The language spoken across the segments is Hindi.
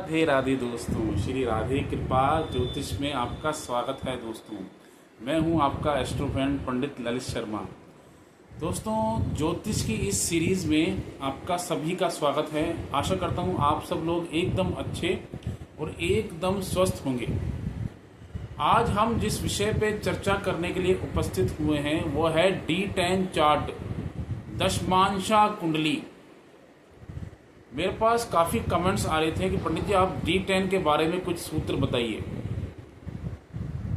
राधे राधे दोस्तों, श्री राधे कृपा ज्योतिष में आपका स्वागत है। दोस्तों, मैं हूं आपका एस्ट्रो फ्रेंड पंडित ललित शर्मा। दोस्तों, ज्योतिष की इस सीरीज में आपका सभी का स्वागत है। आशा करता हूं आप सब लोग एकदम अच्छे और एकदम स्वस्थ होंगे। आज हम जिस विषय पे चर्चा करने के लिए उपस्थित हुए हैं वो है D10 चार्ट, दशमांशा कुंडली। मेरे पास काफ़ी कमेंट्स आ रहे थे कि पंडित जी आप D10 के बारे में कुछ सूत्र बताइए।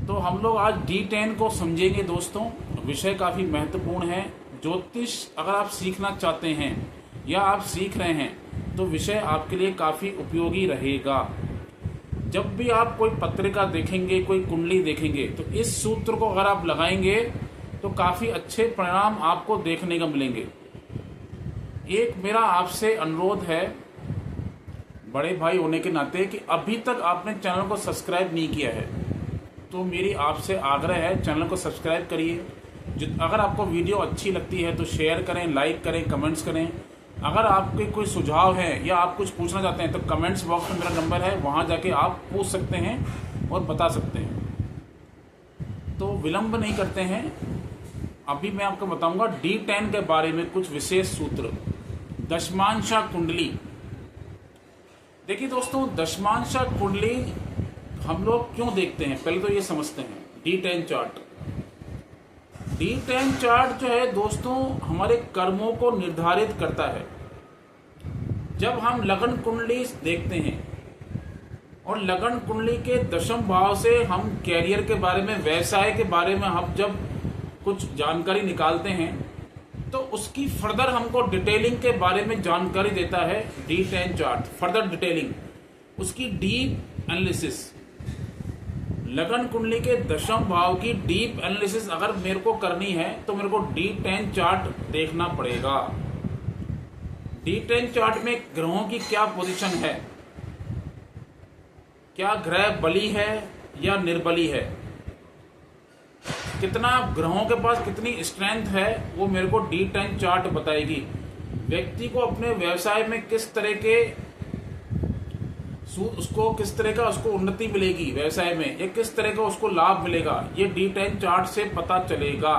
तो हम लोग आज D10 को समझेंगे। दोस्तों, विषय काफ़ी महत्वपूर्ण है। ज्योतिष अगर आप सीखना चाहते हैं या आप सीख रहे हैं तो विषय आपके लिए काफ़ी उपयोगी रहेगा। जब भी आप कोई पत्रिका देखेंगे, कोई कुंडली देखेंगे, तो इस सूत्र को अगर आप लगाएंगे तो काफ़ी अच्छे परिणाम आपको देखने को मिलेंगे। एक मेरा आपसे अनुरोध है बड़े भाई होने के नाते कि अभी तक आपने चैनल को सब्सक्राइब नहीं किया है तो मेरी आपसे आग्रह है, चैनल को सब्सक्राइब करिए। अगर आपको वीडियो अच्छी लगती है तो शेयर करें, लाइक करें, कमेंट्स करें। अगर आपके कोई सुझाव है या आप कुछ पूछना चाहते हैं तो कमेंट्स बॉक्स में मेरा नंबर है, वहाँ जाके आप पूछ सकते हैं और बता सकते हैं। तो विलंब नहीं करते हैं, अभी मैं आपको बताऊंगा D10 के बारे में कुछ विशेष सूत्र। दशमांशा कुंडली। देखिए दोस्तों, दशमांशा कुंडली हम लोग क्यों देखते हैं, पहले तो ये समझते हैं। D10 चार्ट, D10 चार्ट जो है दोस्तों हमारे कर्मों को निर्धारित करता है। जब हम लगन कुंडली देखते हैं और लगन कुंडली के दशम भाव से हम कैरियर के बारे में, व्यवसाय के बारे में हम जब कुछ जानकारी निकालते हैं तो उसकी फर्दर हमको डिटेलिंग के बारे में जानकारी देता है D10 चार्ट। फर्दर डिटेलिंग, उसकी डीप एनालिसिस, लगन कुंडली के दशम भाव की डीप एनालिसिस अगर मेरे को करनी है तो मेरे को D10 चार्ट देखना पड़ेगा। D10 चार्ट में ग्रहों की क्या पोजीशन है, क्या ग्रह बली है या निर्बली है, कितना ग्रहों के पास कितनी स्ट्रेंथ है, वो मेरे को D10 चार्ट बताएगी। व्यक्ति को अपने व्यवसाय में किस तरह के किस तरह का उसको उन्नति मिलेगी व्यवसाय में, या किस तरह का उसको लाभ मिलेगा, ये D10 चार्ट से पता चलेगा।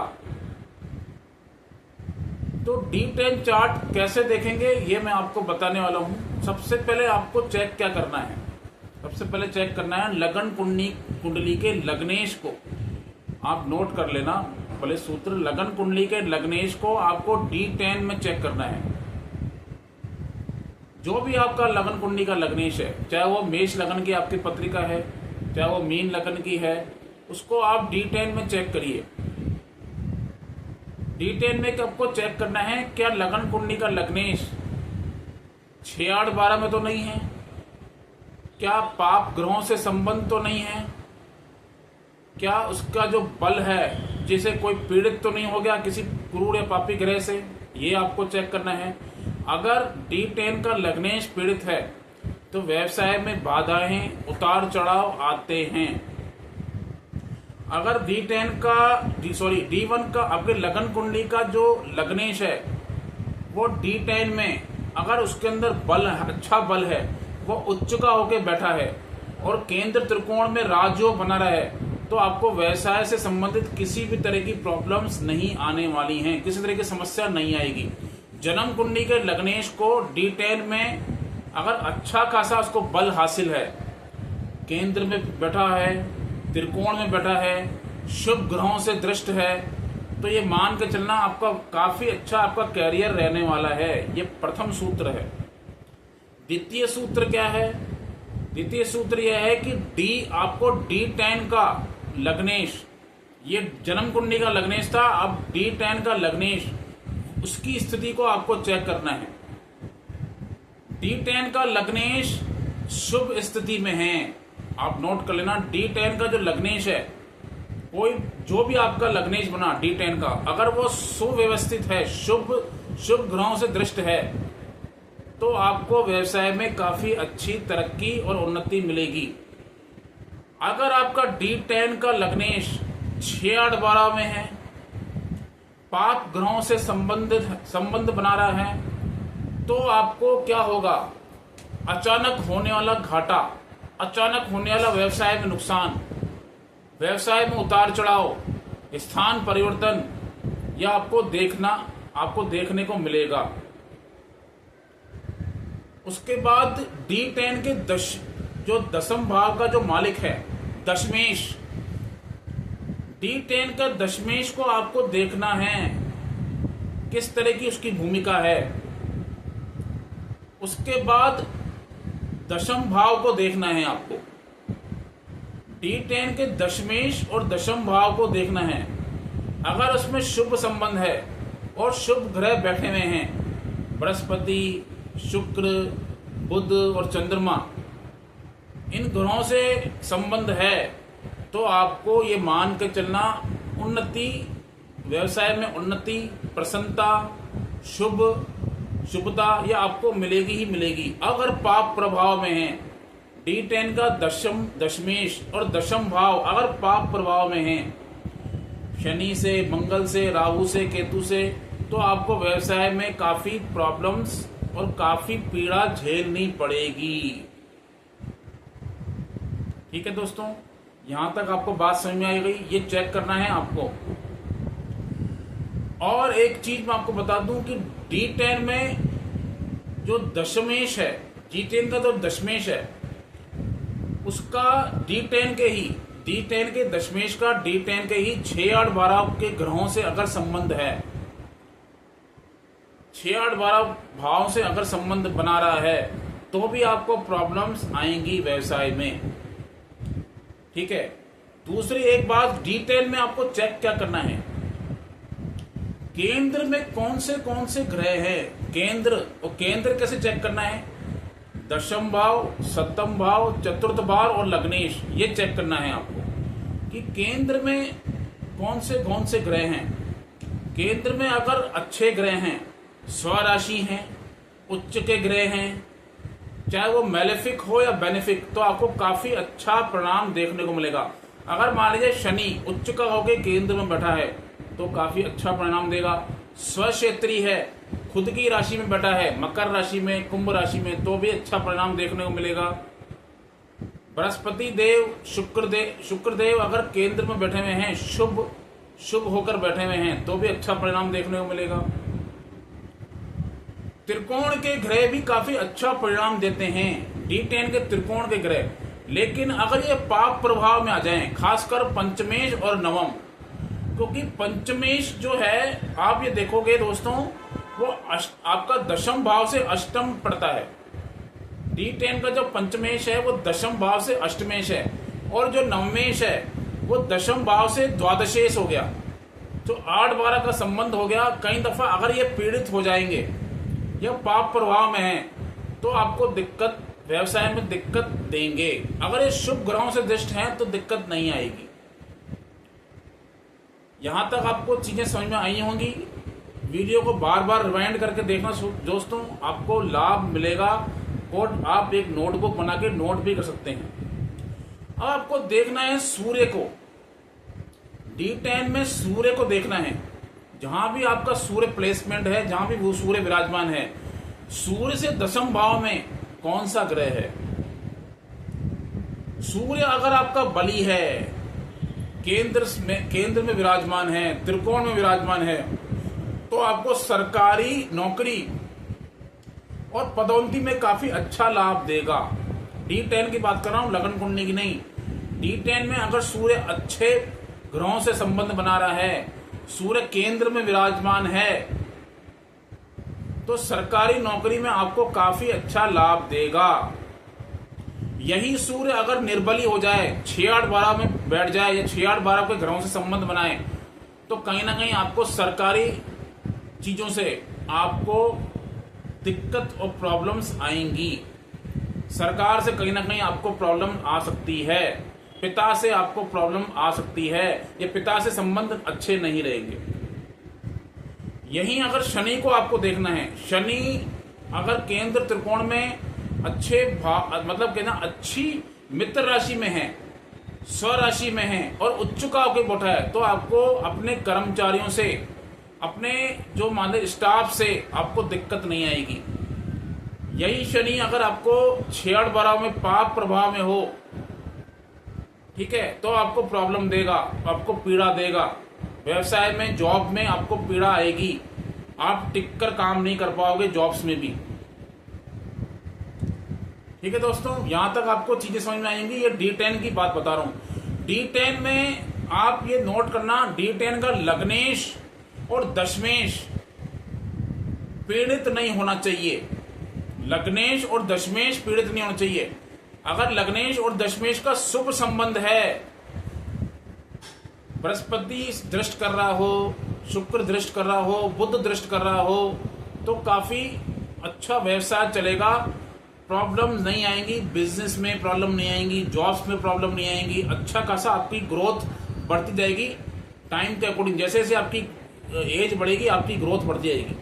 तो D10 चार्ट कैसे देखेंगे ये मैं आपको बताने वाला हूं। सबसे पहले आपको चेक क्या करना है, सबसे पहले चेक करना है लगन कुंडली के लग्नेश को। आप नोट कर लेना पहले सूत्र, लगन कुंडली के लग्नेश को आपको D10 में चेक करना है। जो भी आपका लगन कुंडली का लग्नेश है, चाहे वो मेष लगन की आपकी पत्रिका है, चाहे वो मीन लगन की है, उसको आप D10 में चेक करिए। D10 में आपको चेक करना है क्या लगन कुंडली का लग्नेश 6, 8, 12 में तो नहीं है, क्या पाप ग्रहों से संबंध तो नहीं है, क्या उसका जो बल है जिसे कोई पीड़ित तो नहीं हो गया किसी क्रूर या पापी ग्रह से, ये आपको चेक करना है। अगर D10 का लग्नेश पीड़ित है तो व्यवसाय में बाधाएं, उतार चढ़ाव आते हैं। अगर D1 का आपके लगन कुंडली का जो लग्नेश है वो D10 में अगर उसके अंदर बल, अच्छा बल है, वो उच्च का होके बैठा है और केंद्र त्रिकोण में राजयोग बना रहा है, तो आपको व्यवसाय से संबंधित किसी भी तरह की प्रॉब्लम्स नहीं आने वाली हैं, किसी तरह की समस्या नहीं आएगी। जन्म कुंडली के लग्नेश को D10 में अगर अच्छा खासा उसको बल हासिल है, केंद्र में बैठा है, त्रिकोण में बैठा है, शुभ ग्रहों से दृष्ट है, तो ये मान के चलना आपका काफी अच्छा आपका कैरियर रहने वाला है। ये प्रथम सूत्र है। द्वितीय सूत्र क्या है? द्वितीय सूत्र यह है कि आपको D10 का लग्नेश, ये जन्म कुंडली का लग्नेश था, अब D10 का लग्नेश, उसकी स्थिति को आपको चेक करना है। D10 का लग्नेश शुभ स्थिति में है, आप नोट कर लेना। D10 का जो लग्नेश है, कोई जो भी आपका लग्नेश बना D10 का, अगर वो सुव्यवस्थित है, शुभ ग्रहों से दृष्ट है, तो आपको व्यवसाय में काफी अच्छी तरक्की और उन्नति मिलेगी। अगर आपका D10 का लग्नेश 6, 8, 12 में है, पाप ग्रहों से संबंध बना रहा है, तो आपको क्या होगा, अचानक होने वाला घाटा, अचानक होने वाला व्यवसाय में नुकसान, व्यवसाय में उतार चढ़ाव, स्थान परिवर्तन, यह आपको देखने को मिलेगा। उसके बाद D10 के जो दशम भाव का जो मालिक है दशमेश, D10 का दशमेश को आपको देखना है किस तरह की उसकी भूमिका है। उसके बाद दशम भाव को देखना है आपको, D10 के दशमेश और दशम भाव को देखना है। अगर उसमें शुभ संबंध है और शुभ ग्रह बैठे हुए हैं, बृहस्पति, शुक्र, बुध और चंद्रमा, इन ग्रहों से संबंध है तो आपको ये मान के चलना उन्नति, व्यवसाय में उन्नति, प्रसन्नता, शुभता यह आपको मिलेगी ही मिलेगी। अगर पाप प्रभाव में है, D10 का दशमेश और दशम भाव अगर पाप प्रभाव में है, शनि से, मंगल से, राहु से, केतु से, तो आपको व्यवसाय में काफी प्रॉब्लम्स और काफी पीड़ा झेलनी पड़ेगी। ठीक है दोस्तों, यहां तक आपको बात समझ में आ गई, ये चेक करना है आपको। और एक चीज मैं आपको बता दूं कि D10 में जो दशमेश है, D10 का जो दशमेश है उसका D10 के दशमेश का D10 के ही 6, 8, 12 के ग्रहों से अगर संबंध है, 6, 8, 12 भाव से अगर संबंध बना रहा है तो भी आपको प्रॉब्लम्स आएंगी व्यवसाय में। ठीक है। दूसरी एक बात, D10 में आपको चेक क्या करना है, केंद्र में कौन से ग्रह हैं, केंद्र कैसे चेक करना है, दशम भाव, सप्तम भाव, चतुर्थ भाव और लग्नेश, ये चेक करना है आपको कि केंद्र में कौन से ग्रह हैं। केंद्र में अगर अच्छे ग्रह हैं, स्वराशि हैं, उच्च के ग्रह हैं, चाहे वो मेलेफिक हो या बेनिफिक, तो आपको काफी अच्छा परिणाम देखने को मिलेगा। अगर मान लीजिए शनि उच्च का होकर केंद्र में बैठा है तो काफी अच्छा परिणाम देगा। स्वक्षेत्री है, खुद की राशि में बैठा है, मकर राशि में, कुंभ राशि में, तो भी अच्छा परिणाम देखने को मिलेगा। बृहस्पति देव, शुक्रदेव अगर केंद्र में बैठे हुए हैं, शुभ होकर बैठे हुए हैं, तो भी अच्छा परिणाम देखने को मिलेगा। त्रिकोण के ग्रह भी काफी अच्छा परिणाम देते हैं, D10 के त्रिकोण के ग्रह। लेकिन अगर ये पाप प्रभाव में आ जाएं, खासकर पंचमेश और नवम, क्योंकि पंचमेश जो है आप ये देखोगे दोस्तों, वो आपका दशम भाव से अष्टम पड़ता है। D10 का जो पंचमेश है वो दशम भाव से अष्टमेश है, और जो नवमेश है वो दशम भाव से द्वादशेश हो गया, जो 8, 12 का संबंध हो गया। कई दफा अगर ये पीड़ित हो जाएंगे या पाप प्रभाव में है तो आपको दिक्कत, व्यवसाय में दिक्कत देंगे। अगर ये शुभ ग्रहों से दृष्ट हैं तो दिक्कत नहीं आएगी। यहां तक आपको चीजें समझ में आई होंगी। वीडियो को बार बार रिवाइंड करके देखना दोस्तों, आपको लाभ मिलेगा और आप एक नोटबुक बना के नोट भी कर सकते हैं। अब आपको देखना है सूर्य को, D10 में सूर्य को देखना है। जहां भी आपका सूर्य प्लेसमेंट है, जहां भी वो सूर्य विराजमान है, सूर्य से दशम भाव में कौन सा ग्रह है। सूर्य अगर आपका बली है, केंद्र में विराजमान है, त्रिकोण में विराजमान है, तो आपको सरकारी नौकरी और पदोन्नति में काफी अच्छा लाभ देगा। D10 की बात कर रहा हूं, लगन कुंडली की नहीं। D10 में अगर सूर्य अच्छे ग्रहों से संबंध बना रहा है, सूर्य केंद्र में विराजमान है, तो सरकारी नौकरी में आपको काफी अच्छा लाभ देगा। यही सूर्य अगर निर्बली हो जाए, 6, 8, 12 में बैठ जाए या 6, 8, 12 के ग्रहों से संबंध बनाए, तो कहीं ना कहीं आपको सरकारी चीजों से आपको दिक्कत और प्रॉब्लम्स आएंगी। सरकार से कहीं ना कहीं आपको प्रॉब्लम आ सकती है, पिता से आपको प्रॉब्लम आ सकती है, ये पिता से संबंध अच्छे नहीं रहेंगे। यहीं अगर शनि को आपको देखना है, शनि अगर केंद्र त्रिकोण में अच्छे मतलब कहना अच्छी मित्र राशि में है, स्वराशि में है और उच्च का होकर बैठा है, तो आपको अपने कर्मचारियों से, अपने जो मान स्टाफ से आपको दिक्कत नहीं आएगी। यही शनि अगर आपको 6-8-12 में पाप प्रभाव में हो, ठीक है, तो आपको प्रॉब्लम देगा, आपको पीड़ा देगा। व्यवसाय में, जॉब में आपको पीड़ा आएगी, आप टिक कर काम नहीं कर पाओगे जॉब्स में भी। ठीक है दोस्तों, यहां तक आपको चीजें समझ में आएंगी। ये D10 की बात बता रहा हूं। D10 में आप ये नोट करना, D10 का लग्नेश और दशमेश पीड़ित नहीं होना चाहिए। लग्नेश और दशमेश पीड़ित नहीं होना चाहिए। अगर लग्नेश और दशमेश का शुभ संबंध है, बृहस्पति दृष्ट कर रहा हो, शुक्र दृष्ट कर रहा हो, बुध दृष्ट कर रहा हो, तो काफी अच्छा व्यवसाय चलेगा। प्रॉब्लम नहीं आएंगी, बिजनेस में प्रॉब्लम नहीं आएंगी, जॉब्स में प्रॉब्लम नहीं आएंगी। अच्छा खासा आपकी ग्रोथ बढ़ती जाएगी टाइम के अकॉर्डिंग। जैसे जैसे आपकी एज बढ़ेगी, आपकी ग्रोथ बढ़ती जाएगी।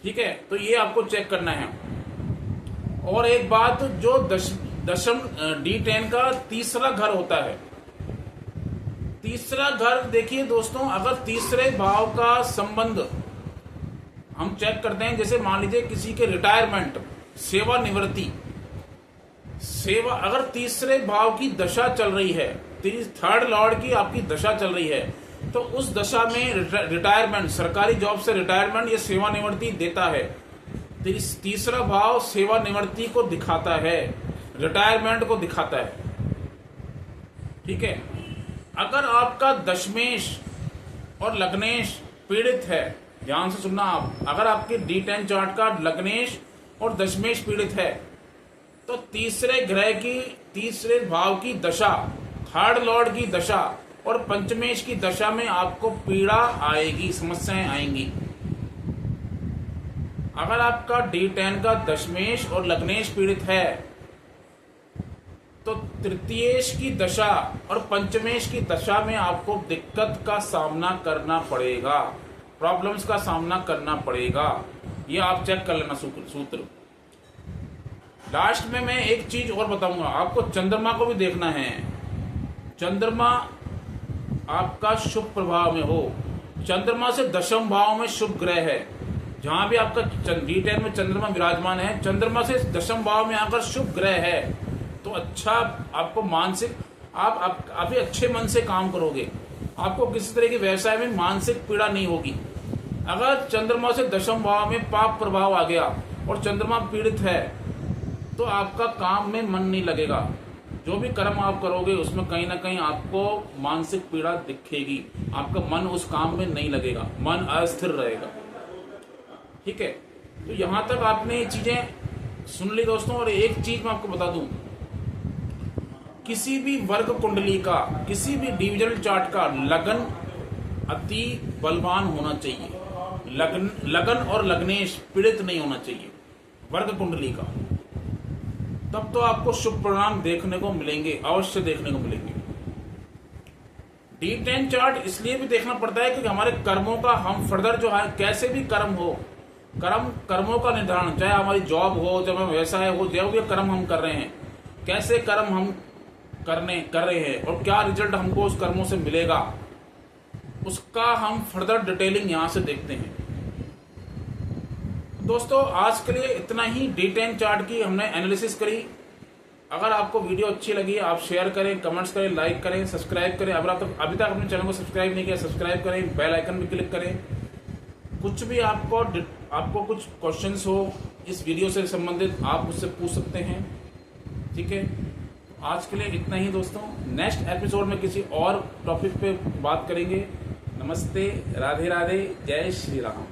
ठीक है, तो ये आपको चेक करना है। और एक बात, जो दशम D10 का तीसरा घर होता है, तीसरा घर देखिए दोस्तों, अगर तीसरे भाव का संबंध हम चेक करते हैं, जैसे मान लीजिए किसी के रिटायरमेंट, सेवानिवृत्ति, अगर तीसरे भाव की दशा चल रही है, थर्ड लॉर्ड की आपकी दशा चल रही है, तो उस दशा में रिटायरमेंट, सरकारी जॉब से रिटायरमेंट या सेवानिवृत्ति देता है। तीसरा भाव सेवानिवृत्ति को दिखाता है, रिटायरमेंट को दिखाता है। ठीक है, अगर आपका दशमेश और लग्नेश पीड़ित है, ध्यान से सुनना आप, अगर आपके D10 चार्ट का लग्नेश और दशमेश पीड़ित है, तो तीसरे ग्रह की, तीसरे भाव की दशा, थर्ड लॉर्ड की दशा और पंचमेश की दशा में आपको पीड़ा आएगी, समस्याएं आएंगी। अगर आपका D10 का दशमेश और लग्नेश पीड़ित है, तो तृतीयेश की दशा और पंचमेश की दशा में आपको दिक्कत का सामना करना पड़ेगा, प्रॉब्लम्स का सामना करना पड़ेगा। ये आप चेक कर लेना सूत्र। लास्ट में मैं एक चीज और बताऊंगा आपको, चंद्रमा को भी देखना है। चंद्रमा आपका शुभ प्रभाव में हो, चंद्रमा से दशम भाव में शुभ ग्रह है, जहां भी आपका D10 में चंद्रमा विराजमान है, चंद्रमा से दशम भाव में अगर शुभ ग्रह है, तो अच्छा आपको मानसिक, आप काफी अच्छे मन से काम करोगे, आपको किसी तरह के व्यवसाय में मानसिक पीड़ा नहीं होगी। अगर चंद्रमा से दशम भाव में पाप प्रभाव आ गया और चंद्रमा पीड़ित है, तो आपका काम में मन नहीं लगेगा। जो भी कर्म आप करोगे उसमें कहीं ना कहीं आपको मानसिक पीड़ा दिखेगी, आपका मन उस काम में नहीं लगेगा, मन अस्थिर रहेगा। ठीक है, तो यहां तक आपने ये चीजें सुन ली दोस्तों। और एक चीज मैं आपको बता दूं, किसी भी वर्ग कुंडली का, किसी भी डिविजनल चार्ट का लगन अति बलवान होना चाहिए। लगन और लग्नेश पीड़ित नहीं होना चाहिए वर्ग कुंडली का, तब तो आपको शुभ परिणाम देखने को मिलेंगे, अवश्य देखने को मिलेंगे। D10 चार्ट इसलिए भी देखना पड़ता है क्योंकि हमारे कर्मों का, हम फर्दर जो है, कैसे भी कर्म हो, कर्मों का निर्धारण, चाहे हमारी जॉब हो, चाहे हमारा व्यवसाय हो, जो भी कर्म हम कर रहे हैं, कैसे कर्म हम कर रहे हैं और क्या रिजल्ट हमको उस कर्मों से मिलेगा, उसका हम फर्दर डिटेलिंग यहां से देखते हैं। दोस्तों आज के लिए इतना ही, D10 चार्ट की हमने एनालिसिस करी। अगर आपको वीडियो अच्छी लगी, आप शेयर करें, कमेंट्स करें, लाइक करें, सब्सक्राइब करें। अगर आप अभी तक अपने चैनल को सब्सक्राइब नहीं किया, सब्सक्राइब करें, बेल आइकन भी क्लिक करें। कुछ भी आपको कुछ क्वेश्चंस हो इस वीडियो से संबंधित, आप मुझसे पूछ सकते हैं। ठीक है, आज के लिए इतना ही दोस्तों। नेक्स्ट एपिसोड में किसी और टॉपिक पे बात करेंगे। नमस्ते, राधे राधे, जय श्री राम।